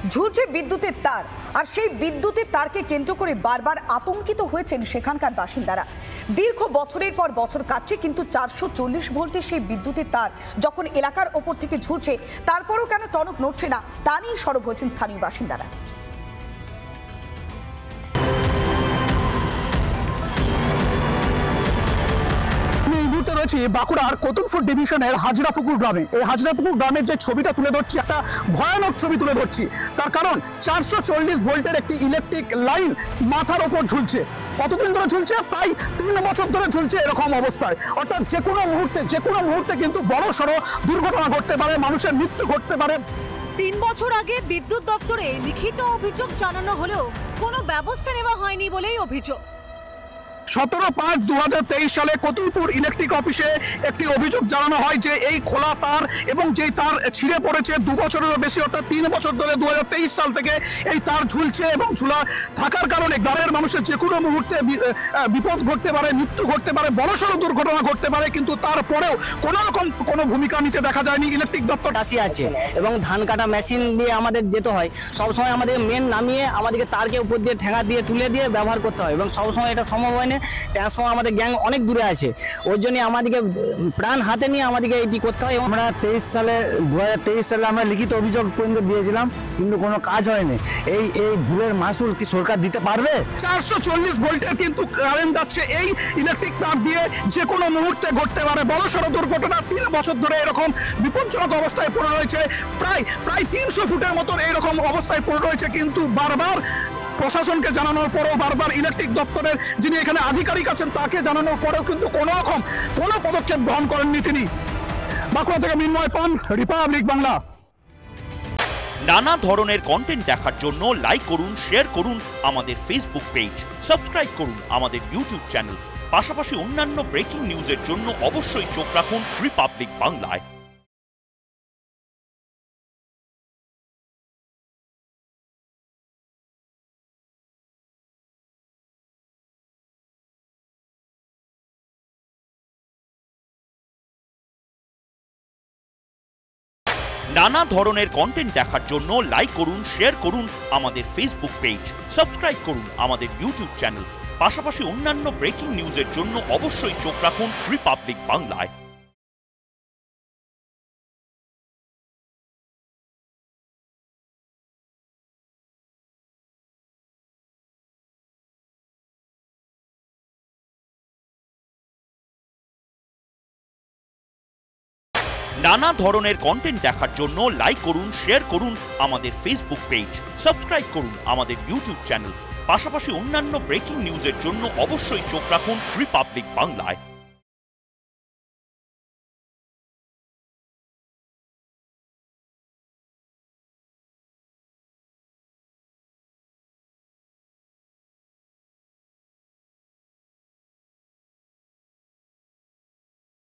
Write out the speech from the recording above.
ঝুলছে বিদ্যুতের তার, আর সেই বিদ্যুতের তারকে কেন্দ্র করে বারবার আতঙ্কিত হয়েছেন সেখানকার বাসিন্দারা। দীর্ঘ বছরের পর বছর কাটছে, কিন্তু 440 ভোল্টের সেই বিদ্যুতের তার যখন এলাকার ওপর থেকে ঝুলছে, তারপরও কেন টনক নড়ছে না তা নিয়ে সরব হয়েছেন স্থানীয় বাসিন্দারা। রয়েছে বাঁকুড়ার কতুলপুর ডিভিশনের হাজরাপুকুর গ্রামে। এই হাজরাপুকুর গ্রামের যে ছবিটা তুলে ধরছি, একটা ভয়ানক ছবি তুলে ধরছি। তার কারণ 440 ভোল্টের একটি ইলেকট্রিক লাইন মাথার ওপর ঝুলছে। কতদিন ধরে ঝুলছে? প্রায় 3 বছর ধরে ঝুলছে এরকম অবস্থায়। অর্থাৎ যে কোনো মুহূর্তে কিন্তু বড় সড়ো দুর্ঘটনা ঘটতে পারে, মানুষের মৃত্যু ঘটতে পারে। 3 বছর আগে বিদ্যুৎ দপ্তরে লিখিত অভিযোগ জানানো হলেও কোনো ব্যবস্থা নেওয়া হয়নি বলেই অভিযোগ। 17/5/2023 সালে কতুলপুর ইলেকট্রিক অফিসে একটি অভিযোগ জানানো হয় যে এই খোলা তার এবং যেই তার ছিঁড়ে পড়েছে 2 বছরেরও বেশি, অর্থাৎ 3 বছর ধরে 2023 সাল থেকে এই তার ঝুলছে এবং ঝুলা থাকার কারণে গ্রামের মানুষের যে কোনো মুহূর্তে বিপদ ঘটতে পারে, মৃত্যু ঘটতে পারে, বড়সড় দুর্ঘটনা ঘটতে পারে। কিন্তু তারপরেও কোনো রকম কোনো ভূমিকা নিতে দেখা যায়নি ইলেকট্রিক দপ্তর। কাশি আছে এবং ধান কাটা মেশিন দিয়ে আমাদের যেতে হয়, সবসময় আমাদের মেন নামিয়ে আমাদেরকে তারকে উপর দিয়ে ঠেঙা দিয়ে তুলে দিয়ে ব্যবহার করতে হয় এবং সবসময় এটা সম্ভব হয় না। ট্রান্সফর্মার আমাদের গ্যাং অনেক দূরে আছে, ওই জন্য আমাদেরকে প্রাণ হাতে নিয়ে আমাদেরকে এটি করতে হয়। আমরা 2023 সালে আমরা লিখিত অভিযোগ পর্যন্ত দিয়েছিলাম, কিন্তু কোনো কাজ হয়নি। এই ভুলের মাসুল কি সরকার দিতে পারবে? 440 ভোল্টের কিন্তু কারেন্ট যাচ্ছে এই ইলেকট্রিক তার দিয়ে, যে কোনো মুহূর্তে ঘটতে পারে বড়সড় দুর্ঘটনা। 3 বছর ধরে এরকম বিপজ্জনক অবস্থায় পড়ে রয়েছে, প্রায় 300 ফুটের মতন এরকম অবস্থায় পড়ে রয়েছে। কিন্তু বারবার প্রশাসনকে জানানোর পরেও, বারবার ইলেকট্রিক দপ্তরের যিনি এখানে আধিকারিক আছেন তাকে জানানোর পরেও কিন্তু কোনো রকম কোনো পদক্ষেপ গ্রহণ করেননি তিনি। বাঁকুড়া থেকে মিন্ময় পান, রিপাবলিক বাংলা। নানা ধরনের কন্টেন্ট দেখার জন্য লাইক করুন, শেয়ার করুন আমাদের ফেসবুক পেজ, সাবস্ক্রাইব করুন আমাদের ইউটিউব চ্যানেল। পাশাপাশি অন্যান্য ব্রেকিং নিউজের জন্য অবশ্যই চোখ রাখুন রিপাবলিক বাংলায়। নানা ধরনের কন্টেন্ট দেখার জন্য লাইক করুন, শেয়ার করুন আমাদের ফেসবুক পেজ, সাবস্ক্রাইব করুন আমাদের ইউটিউব চ্যানেল। পাশাপাশি অন্যান্য ব্রেকিং নিউজের জন্য অবশ্যই চোখ রাখুন রিপাবলিক বাংলায়। নানা ধরনের কন্টেন্ট দেখার জন্য লাইক করুন, শেয়ার করুন আমাদের ফেসবুক পেজ, সাবস্ক্রাইব করুন আমাদের ইউটিউব চ্যানেল। পাশাপাশি অন্যান্য ব্রেকিং নিউজের জন্য অবশ্যই চোখ রাখুন রিপাবলিক বাংলায়।